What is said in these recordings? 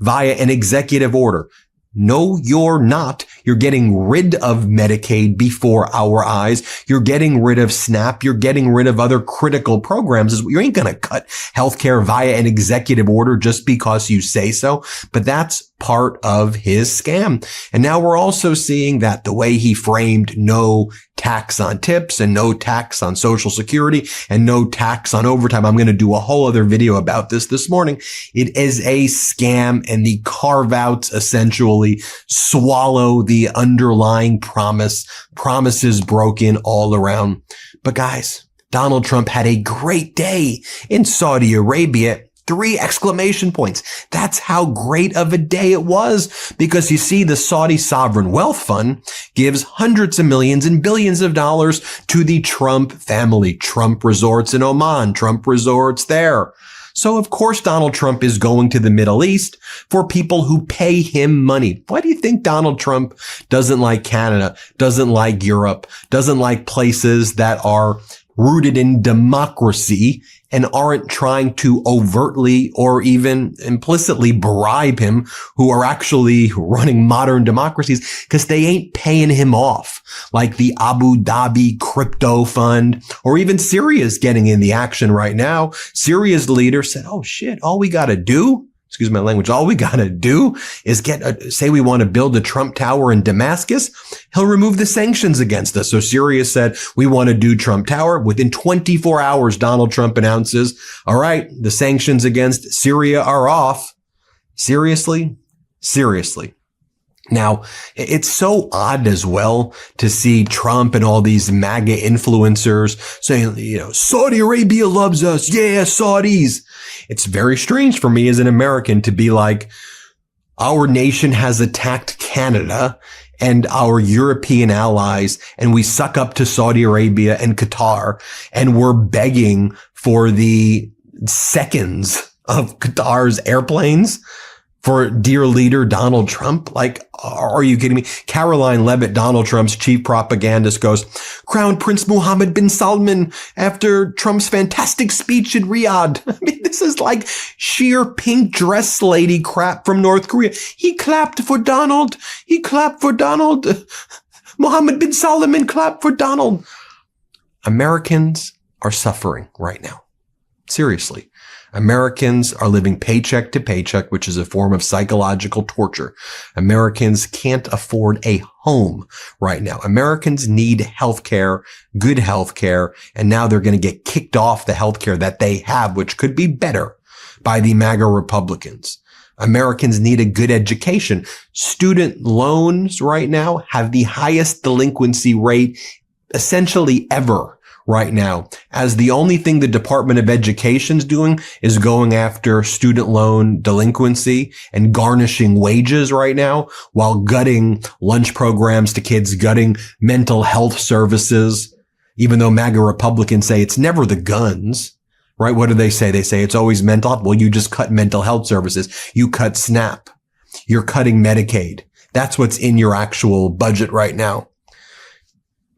via an executive order. No, you're not. You're getting rid of Medicaid before our eyes. You're getting rid of SNAP. You're getting rid of other critical programs. You ain't going to cut healthcare via an executive order just because you say so. But that's part of his scam. And now we're also seeing that the way he framed no tax on tips and no tax on Social Security and no tax on overtime. I'm going to do a whole other video about this morning. It is a scam, and the carve-outs essentially swallow the underlying promises broken all around. But guys, Donald Trump had a great day in Saudi Arabia. 3 exclamation points. That's how great of a day it was, because you see, the Saudi Sovereign Wealth Fund gives hundreds of millions and billions of dollars to the Trump family. Trump resorts in Oman, Trump resorts there. So of course Donald Trump is going to the Middle East for people who pay him money. Why do you think Donald Trump doesn't like Canada, doesn't like Europe, doesn't like places that are rooted in democracy and aren't trying to overtly or even implicitly bribe him, who are actually running modern democracies? Because they ain't paying him off, like the Abu Dhabi crypto fund, or even Syria's getting in the action right now. Syria's leader said, oh shit, all we got to do, excuse my language, all we got to do is say we want to build a Trump Tower in Damascus. He'll remove the sanctions against us. So Syria said, we want to do Trump Tower. Within 24 hours, Donald Trump announces, all right, the sanctions against Syria are off. Seriously? Seriously. Now, it's so odd as well to see Trump and all these MAGA influencers saying, Saudi Arabia loves us. Yeah, Saudis. It's very strange for me as an American to be like, our nation has attacked Canada and our European allies, and we suck up to Saudi Arabia and Qatar, and we're begging for the seconds of Qatar's airplanes for dear leader Donald Trump. Like, are you kidding me? Caroline Levitt, Donald Trump's chief propagandist, goes, Crown Prince Mohammed bin Salman after Trump's fantastic speech in Riyadh. I mean, this is like sheer pink dress lady crap from North Korea. He clapped for Donald. He clapped for Donald. Mohammed bin Salman clapped for Donald. Americans are suffering right now. Seriously. Americans are living paycheck to paycheck, which is a form of psychological torture. Americans can't afford a home right now. Americans need healthcare, good healthcare, and now they're going to get kicked off the healthcare that they have, which could be better, by the MAGA Republicans. Americans need a good education. Student loans right now have the highest delinquency rate essentially ever right now, as the only thing the Department of Education's doing is going after student loan delinquency and garnishing wages right now, while gutting lunch programs to kids, gutting mental health services, even though MAGA Republicans say it's never the guns, right? What do they say? They say it's always mental health. Well, you just cut mental health services. You cut SNAP. You're cutting Medicaid. That's what's in your actual budget right now.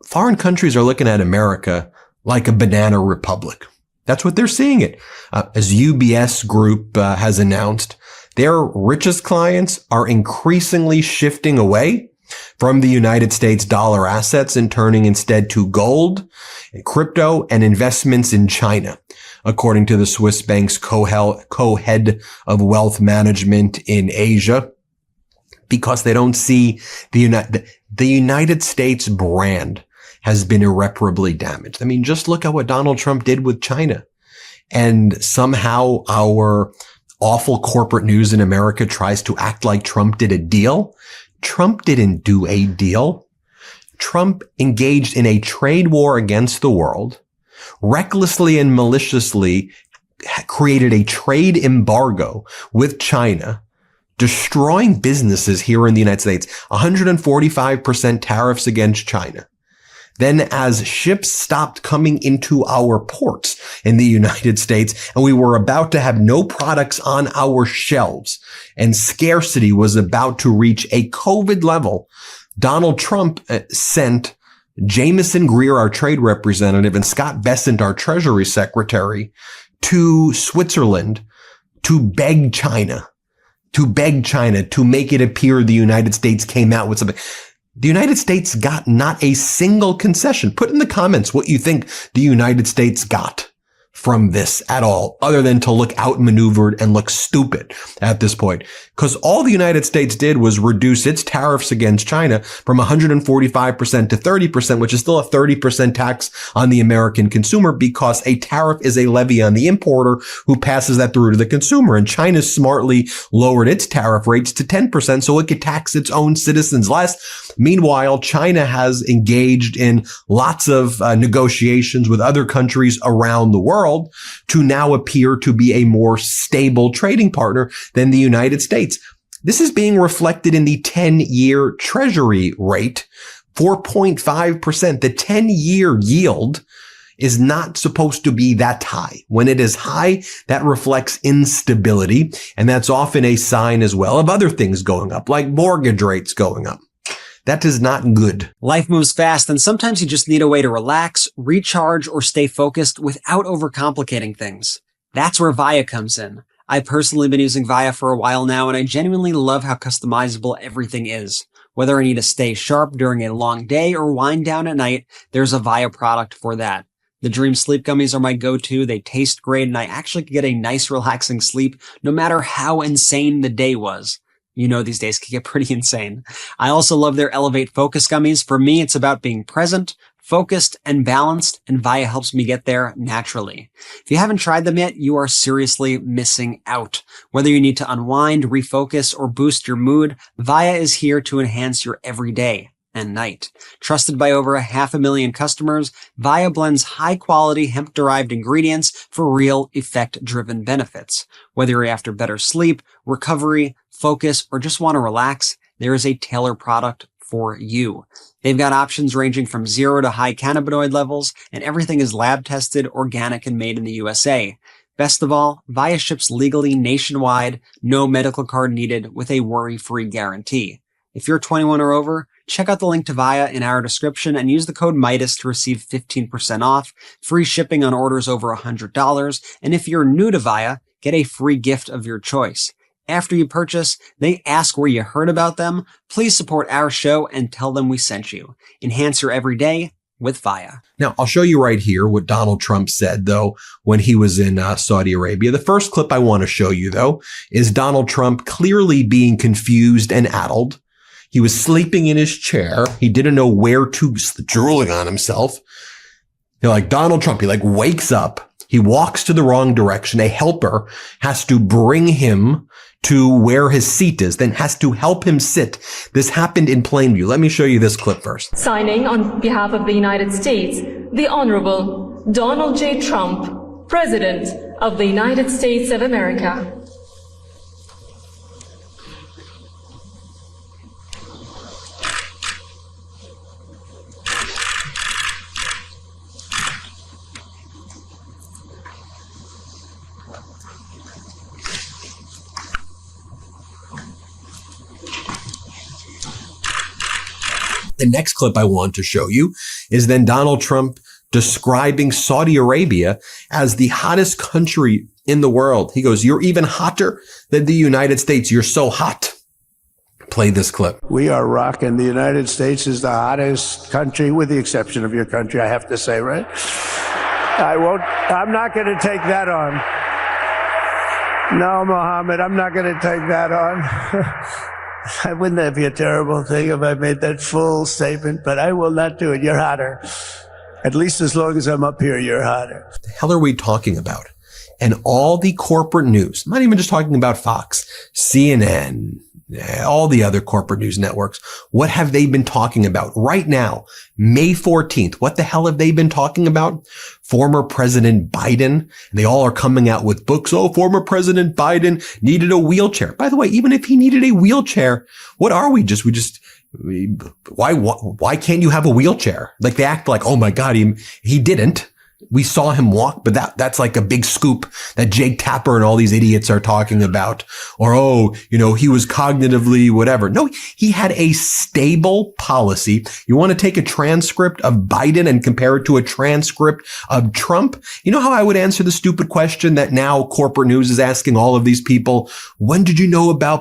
Foreign countries are looking at America like a banana republic. That's what they're seeing it. As UBS Group has announced, their richest clients are increasingly shifting away from the United States dollar assets and turning instead to gold, crypto, and investments in China, according to the Swiss bank's co-head of wealth management in Asia, because they don't see the United States brand has been irreparably damaged. I mean, just look at what Donald Trump did with China. And somehow our awful corporate news in America tries to act like Trump did a deal. Trump didn't do a deal. Trump engaged in a trade war against the world, recklessly and maliciously created a trade embargo with China, destroying businesses here in the United States, 145% tariffs against China. Then as ships stopped coming into our ports in the United States and we were about to have no products on our shelves and scarcity was about to reach a COVID level, Donald Trump sent Jameson Greer, our trade representative, and Scott Bessent, our Treasury Secretary, to Switzerland to beg China to beg China to make it appear the United States came out with something. The United States got not a single concession. Put in the comments what you think the United States got from this at all, other than to look outmaneuvered and look stupid at this point. Because all the United States did was reduce its tariffs against China from 145% to 30%, which is still a 30% tax on the American consumer, because a tariff is a levy on the importer who passes that through to the consumer. And China smartly lowered its tariff rates to 10% so it could tax its own citizens less. Meanwhile, China has engaged in lots of negotiations with other countries around the world to now appear to be a more stable trading partner than the United States. This is being reflected in the 10-year Treasury rate, 4.5%. The 10-year yield is not supposed to be that high. When it is high, that reflects instability, and that's often a sign as well of other things going up, like mortgage rates going up. That is not good. Life moves fast, and sometimes you just need a way to relax, recharge, or stay focused without overcomplicating things. That's where Via comes in. I've personally been using Via for a while now, and I genuinely love how customizable everything is. Whether I need to stay sharp during a long day or wind down at night, there's a Via product for that. The Dream Sleep Gummies are my go-to. They taste great, and I actually get a nice, relaxing sleep no matter how insane the day was. You know, these days can get pretty insane. I also love their Elevate Focus Gummies. For me, it's about being present, focused, and balanced, and Via helps me get there naturally. If you haven't tried them yet, you are seriously missing out. Whether you need to unwind, refocus, or boost your mood, Via is here to enhance your everyday and night. Trusted by over 500,000 customers, Via blends high-quality hemp-derived ingredients for real effect-driven benefits. Whether you're after better sleep, recovery, focus, or just want to relax, there is a tailored product for you. They've got options ranging from 0 to high cannabinoid levels, and everything is lab-tested, organic, and made in the USA. Best of all, Via ships legally nationwide, no medical card needed, with a worry-free guarantee. If you're 21 or over, check out the link to Via in our description and use the code MIDAS to receive 15% off, free shipping on orders over $100, and if you're new to Via, get a free gift of your choice. After you purchase, they ask where you heard about them. Please support our show and tell them we sent you. Enhance your everyday with Via. Now, I'll show you right here what Donald Trump said, though, when he was in Saudi Arabia. The first clip I want to show you, though, is Donald Trump clearly being confused and addled. He was sleeping in his chair. He didn't know where to, drooling on himself. You're like, Donald Trump, he like wakes up. He walks to the wrong direction. A helper has to bring him to where his seat is, then has to help him sit. This happened in plain view. Let me show you this clip first. Signing on behalf of the United States, the Honorable Donald J. Trump, President of the United States of America. The next clip I want to show you is then Donald Trump describing Saudi Arabia as the hottest country in the world. He goes, "You're even hotter than the United States. You're so hot." Play this clip. We are rocking. The United States is the hottest country, with the exception of your country, I have to say, right? I'm not going to take that on. No, Mohammed, I'm not going to take that on. Wouldn't that be a terrible thing if I made that full statement? But I will not do it. You're hotter. At least as long as I'm up here, you're hotter. What the hell are we talking about? And all the corporate news, I'm not even just talking about Fox, CNN, all the other corporate news networks. What have they been talking about right now? May 14th. What the hell have they been talking about? Former President Biden. And they all are coming out with books. Oh, former President Biden needed a wheelchair. By the way, even if he needed a wheelchair, what are we? Why can't you have a wheelchair? Like they act like, oh my God, he didn't. We saw him walk, but that's like a big scoop that Jake Tapper and all these idiots are talking about. Or, he was cognitively whatever. No, he had a stable policy. You want to take a transcript of Biden and compare it to a transcript of Trump? You know how I would answer the stupid question that now corporate news is asking all of these people? When did you know about Biden?